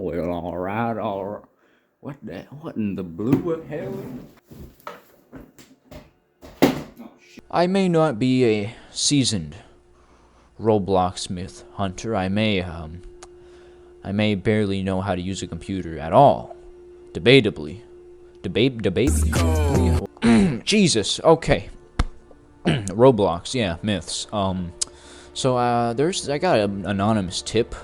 Well, alright, alright. What in the blue hell? I may not be a seasoned Roblox myth hunter. I may barely know how to use a computer at all. Debatably. Debatably. Jesus, okay. Roblox, yeah, myths. So I got an anonymous tip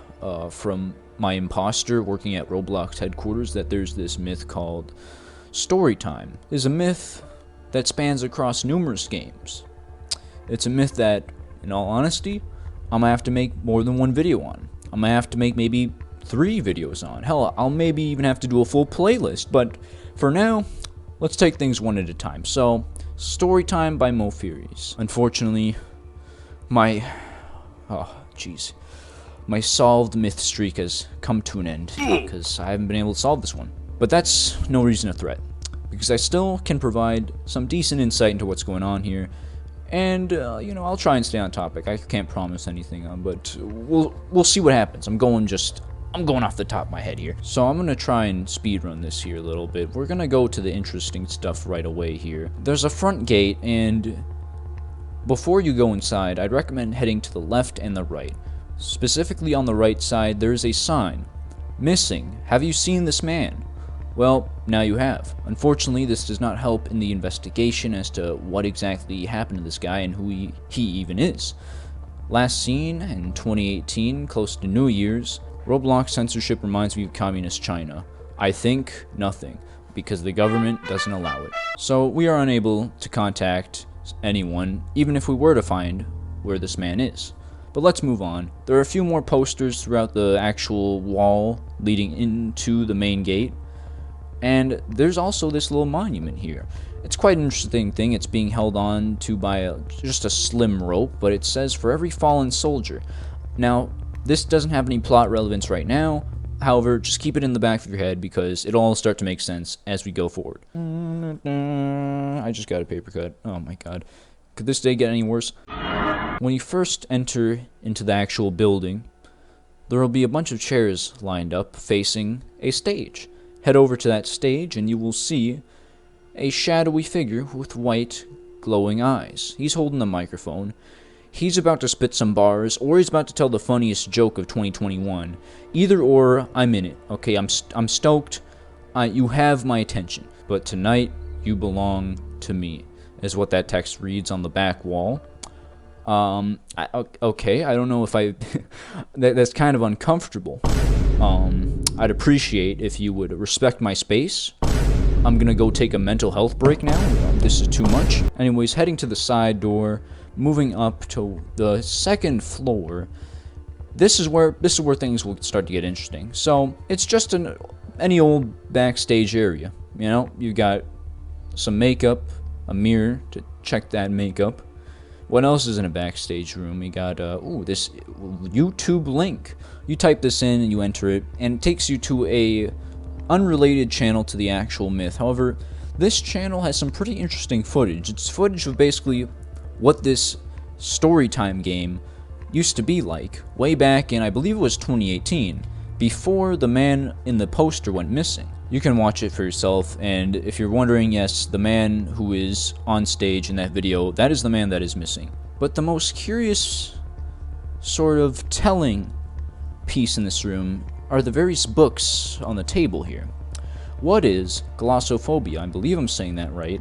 from my imposter working at Roblox headquarters that there's this myth called story time. It's a myth that spans across numerous games. It's a myth that, in all honesty, I'm gonna have to make more than one video on. I'm gonna have to make maybe 3 videos on. Hell, I'll maybe even have to do a full playlist, but for now, let's take things one at a time. So, story time by Mopherius. Unfortunately, my solved myth streak has come to an end because I haven't been able to solve this one. But that's no reason to threat, because I still can provide some decent insight into what's going on here, and I'll try and stay on topic. I can't promise anything, but we'll see what happens. I'm going off the top of my head here. So I'm gonna try and speedrun this here a little bit. We're gonna go to the interesting stuff right away here. There's a front gate, and before you go inside, I'd recommend heading to the left and the right. Specifically on the right side, there's a sign. Missing. Have you seen this man? Well, now you have. Unfortunately, this does not help in the investigation as to what exactly happened to this guy and who he even is. Last seen in 2018, close to New Year's, Roblox censorship reminds me of communist China. I think nothing, because the government doesn't allow it. So we are unable to contact anyone, even if we were to find where this man is. But let's move on. There are a few more posters throughout the actual wall leading into the main gate. And there's also this little monument here. It's quite an interesting thing. It's being held on to by just a slim rope, but it says for every fallen soldier. Now, this doesn't have any plot relevance right now. However, just keep it in the back of your head because it'll all start to make sense as we go forward. I just got a paper cut. Oh my god. Could this day get any worse? When you first enter into the actual building, there will be a bunch of chairs lined up facing a stage. Head over to that stage and you will see a shadowy figure with white, glowing eyes. He's holding a microphone. He's about to spit some bars, or he's about to tell the funniest joke of 2021. Either or, I'm in it. Okay, I'm stoked. You have my attention. But tonight, you belong to me, is what that text reads on the back wall. Okay, I don't know if I... that's kind of uncomfortable. I'd appreciate if you would respect my space. I'm gonna go take a mental health break now. This is too much. Anyways, heading to the side door, moving up to the second floor. This is where things will start to get interesting. So it's just any old backstage area. You know, you got some makeup, a mirror to check that makeup. What else is in a backstage room? We got this YouTube link. You type this in and you enter it, and it takes you to a unrelated channel to the actual myth. However, this channel has some pretty interesting footage. It's footage of basically what this storytime game used to be like way back in, I believe it was 2018, before the man in the poster went missing. You can watch it for yourself, and if you're wondering, yes, the man who is on stage in that video, that is the man that is missing. But the most curious, sort of telling piece in this room are the various books on the table here. What is glossophobia? I believe I'm saying that right.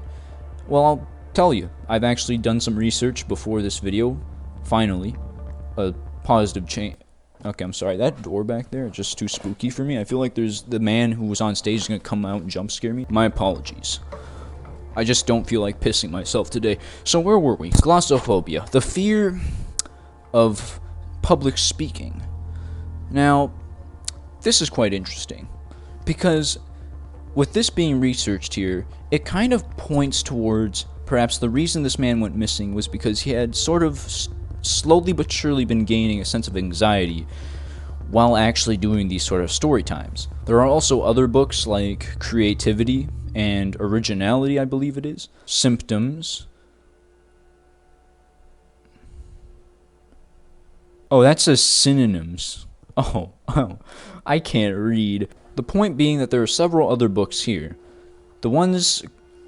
Well, I'll tell you. I've actually done some research before this video. Finally, a positive change. Okay, I'm sorry. That door back there is just too spooky for me. I feel like there's the man who was on stage is going to come out and jump scare me. My apologies. I just don't feel like pissing myself today. So where were we? Glossophobia. The fear of public speaking. Now, this is quite interesting, because with this being researched here, it kind of points towards perhaps the reason this man went missing was because he had sort of slowly but surely been gaining a sense of anxiety while actually doing these sort of story times. There are also other books like Creativity and Originality, I believe it is, Symptoms. Oh, that says synonyms. Oh, I can't read. The point being that there are several other books here. The ones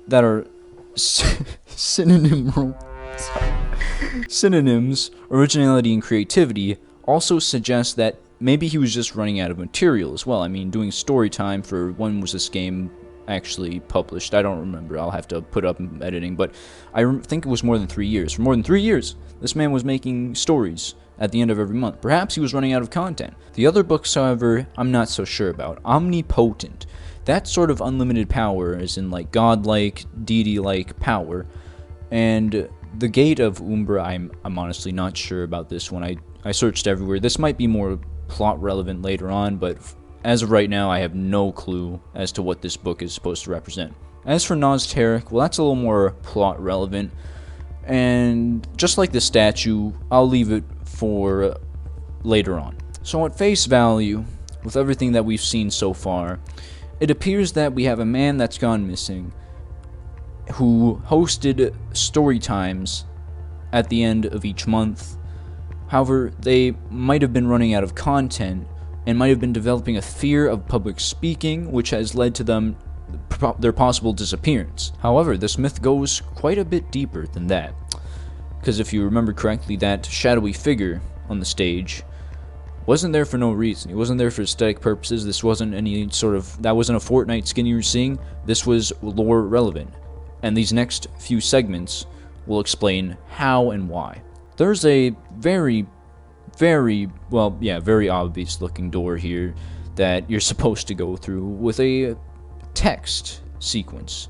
that are synonyms, originality, and creativity also suggest that maybe he was just running out of material as well. I mean, doing story time for when was this game actually published? I don't remember. I'll have to put up editing, but I think it was more than 3 years. For more than 3 years, this man was making stories at the end of every month. Perhaps he was running out of content. The other books, however, I'm not so sure about. Omnipotent. That sort of unlimited power, as in like godlike, deity-like power. And the Gate of Umbra, I'm honestly not sure about this one. I searched everywhere. This might be more plot relevant later on, but as of right now, I have no clue as to what this book is supposed to represent. As for Nosteric, well, that's a little more plot relevant. And just like the statue, I'll leave it for later on. So at face value, with everything that we've seen so far, it appears that we have a man that's gone missing who hosted story times at the end of each month. However, they might have been running out of content and might have been developing a fear of public speaking, which has led to their possible disappearance. However, this myth goes quite a bit deeper than that, because if you remember correctly, that shadowy figure on the stage wasn't there for no reason. He wasn't there for aesthetic purposes. This wasn't that wasn't a Fortnite skin you were seeing. This was lore relevant, and these next few segments will explain how and why. There's a very obvious looking door here that you're supposed to go through with a text sequence.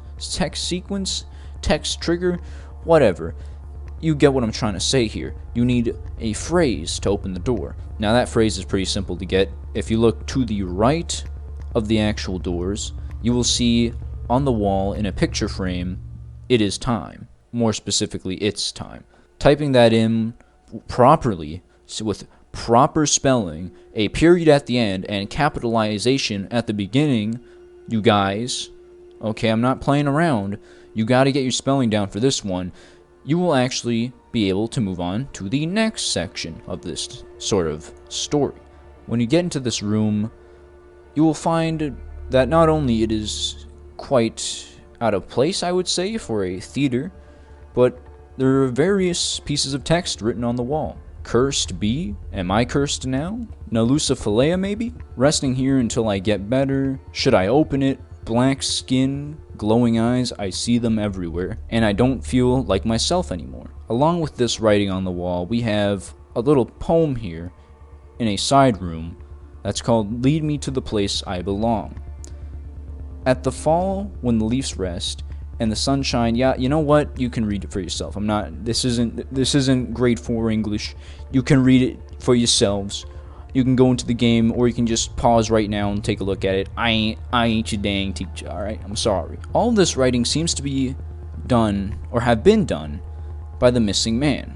Text trigger, whatever. You get what I'm trying to say here. You need a phrase to open the door. Now that phrase is pretty simple to get. If you look to the right of the actual doors, you will see on the wall in a picture frame, "It is time." More specifically, "It's time." Typing that in properly, with proper spelling, a period at the end, and capitalization at the beginning, you guys, okay, I'm not playing around, you gotta get your spelling down for this one, you will actually be able to move on to the next section of this sort of story. When you get into this room, you will find that not only it is quite out of place, I would say, for a theater, but there are various pieces of text written on the wall. Cursed be? Am I cursed now? Nalusa Philea, maybe? Resting here until I get better. Should I open it? Black skin, glowing eyes, I see them everywhere, and I don't feel like myself anymore. Along with this writing on the wall, we have a little poem here in a side room that's called "Lead Me to the Place I Belong." At the fall, when the leaves rest, and the sunshine, yeah, you know what? You can read it for yourself. This isn't grade 4 English. You can read it for yourselves. You can go into the game, or you can just pause right now and take a look at it. I ain't your dang teacher, alright? I'm sorry. All this writing seems to be done, or have been done, by the missing man.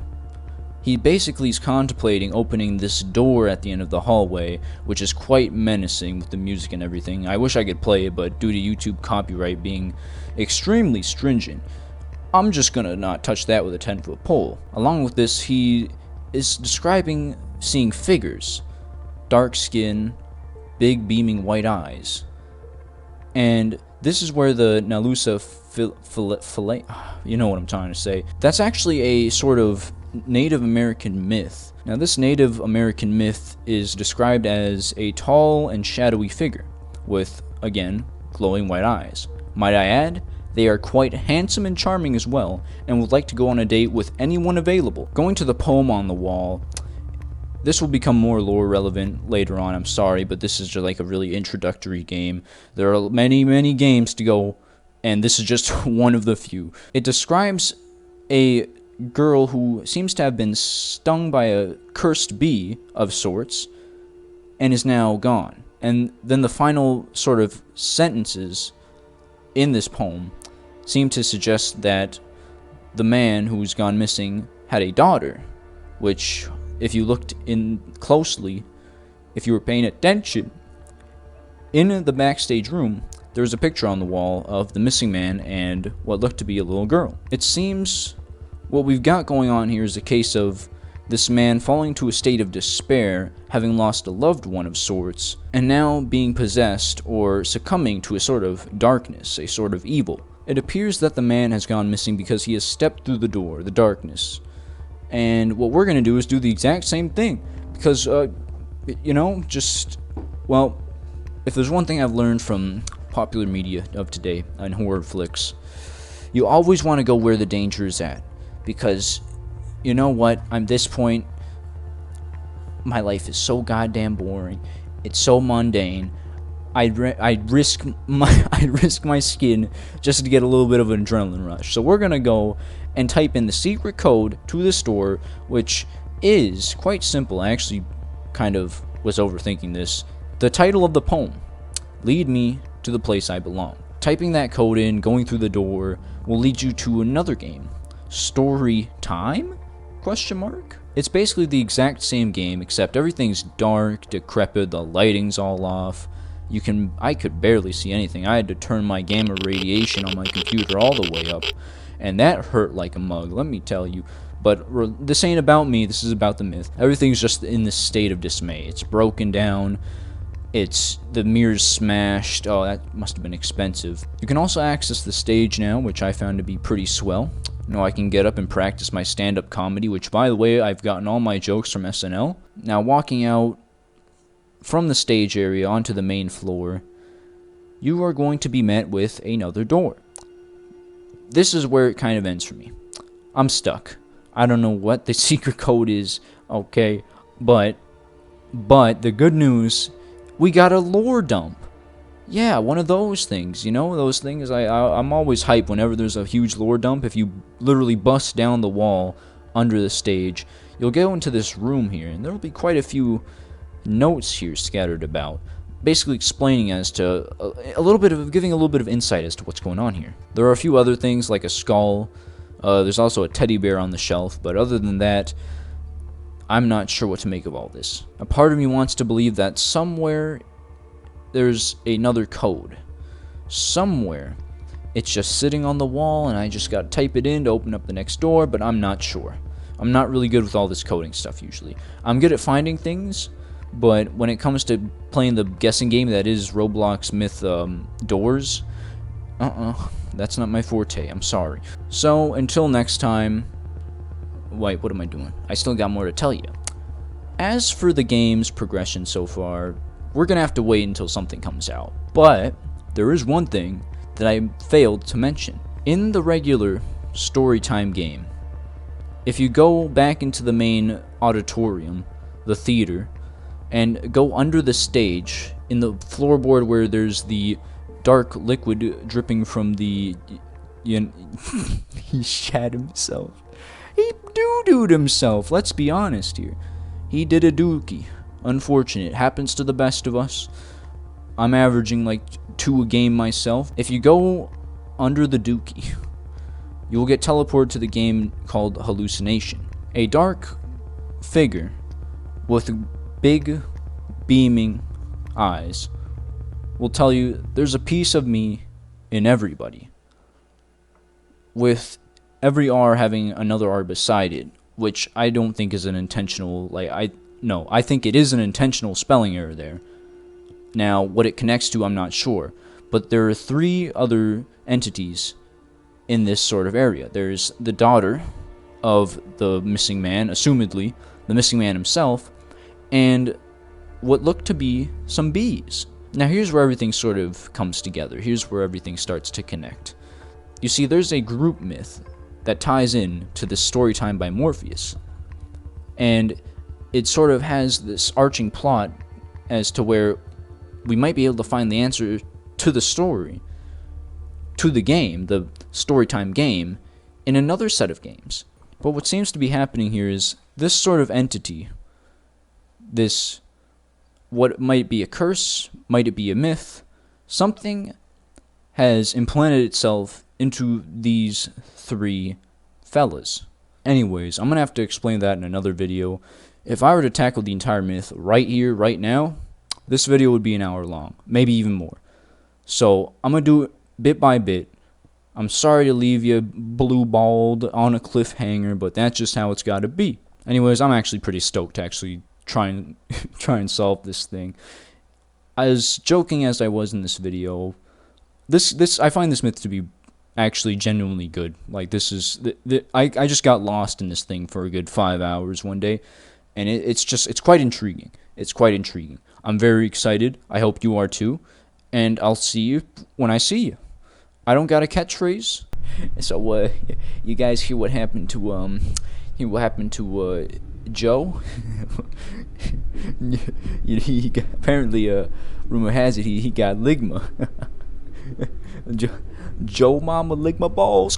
He basically is contemplating opening this door at the end of the hallway, which is quite menacing with the music and everything. I wish I could play it, but due to YouTube copyright being extremely stringent, I'm just gonna not touch that with a 10-foot pole. Along with this, he is describing seeing figures, dark skin, big beaming white eyes. And this is where the Nalusa Philea, you know what I'm trying to say. That's actually a sort of Native American myth. Now this Native American myth is described as a tall and shadowy figure with, again, glowing white eyes. Might I add, they are quite handsome and charming as well, and would like to go on a date with anyone available. Going to the poem on the wall, this will become more lore relevant later on, I'm sorry, but this is just like a really introductory game. There are many games to go, and this is just one of the few. It describes a girl who seems to have been stung by a cursed bee of sorts, and is now gone. And then the final sort of sentences in this poem seem to suggest that the man who's gone missing had a daughter, which, if you looked in closely, if you were paying attention, in the backstage room, there's a picture on the wall of the missing man and what looked to be a little girl. It seems what we've got going on here is a case of This man falling to a state of despair, having lost a loved one of sorts, and now being possessed or succumbing to a sort of darkness, a sort of evil. It appears that the man has gone missing because he has stepped through the door, the darkness. And what we're going to do is do the exact same thing. Because, you know, well, if there's one thing I've learned from popular media of today and horror flicks, you always want to go where the danger is at. Because, you know what, I'm this point, my life is so goddamn boring. It's so mundane. I'd risk my skin just to get a little bit of an adrenaline rush. So we're gonna go and type in the secret code to the store, which is quite simple. I actually kind of was overthinking this. The title of the poem, "Lead Me to the Place I Belong." Typing that code in, going through the door, will lead you to another game. Story Time? Question mark? It's basically the exact same game, except everything's dark, decrepit, the lighting's all off. I could barely see anything. I had to turn my gamma radiation on my computer all the way up, and that hurt like a mug, let me tell you. But this ain't about me, this is about the myth. Everything's just in this state of dismay. It's broken down, the mirror's smashed. Oh, that must have been expensive. You can also access the stage now, which I found to be pretty swell. Now I can get up and practice my stand-up comedy, which, by the way, I've gotten all my jokes from SNL. Now, walking out from the stage area onto the main floor, you are going to be met with another door. This is where it kind of ends for me. I'm stuck. I don't know what the secret code is, okay, but the good news, we got a lore dump. Yeah, one of those things, you know, those things. I'm always hyped whenever there's a huge lore dump. If you literally bust down the wall under the stage, you'll go into this room here, and there will be quite a few notes here scattered about, basically explaining as to giving a little bit of insight as to what's going on here. There are a few other things like a skull. There's also a teddy bear on the shelf, but other than that, I'm not sure what to make of all this. A part of me wants to believe that somewhere there's another code. Somewhere. It's just sitting on the wall, and I just gotta type it in to open up the next door, but I'm not sure. I'm not really good with all this coding stuff usually. I'm good at finding things, but when it comes to playing the guessing game that is Roblox Myth Doors, that's not my forte, I'm sorry. So, until next time, wait, what am I doing? I still got more to tell you. As for the game's progression so far, we're gonna have to wait until something comes out. But, there is one thing that I failed to mention. In the regular Storytime game, if you go back into the main auditorium, the theater, and go under the stage, in the floorboard where there's the dark liquid dripping from the... he shat himself. He doo-dooed himself, let's be honest here. He did a dookie. Unfortunate. Happens to the best of us. I'm averaging like 2 a game myself. If you go under the dookie, you will get teleported to the game called Hallucination. A dark figure with big beaming eyes will tell you there's a piece of me in everybody, with every R having another R beside it, which I don't think is an intentional, I think it is an intentional spelling error there. Now, what it connects to, I'm not sure, but there are 3 other entities in this sort of area. There's the daughter of the missing man, assumedly the missing man himself, and what look to be some bees. Now here's where everything sort of comes together. Here's where everything starts to connect. You see, there's a group myth that ties in to this story time by Mopherius, and it sort of has this arching plot as to where we might be able to find the answer to the story, to the game, the Storytime game, in another set of games. But what seems to be happening here is this sort of entity, this, what might be a curse, might it be a myth, something has implanted itself into these 3 fellas. Anyways, I'm going to have to explain that in another video. If I were to tackle the entire myth right here, right now, this video would be an hour long, maybe even more. So, I'm going to do it bit by bit. I'm sorry to leave you blue-balled on a cliffhanger, but that's just how it's got to be. Anyways, I'm actually pretty stoked to actually try and solve this thing. As joking as I was in this video, this I find this myth to be actually genuinely good. Like, this is I just got lost in this thing for a good 5 hours one day, and it's quite intriguing. It's quite intriguing. I'm very excited. I hope you are too, and I'll see you when I see you. I don't got a catchphrase, so you guys hear what happened to Joe? he got, apparently, rumor has it he got ligma. Joe Mama ligma balls.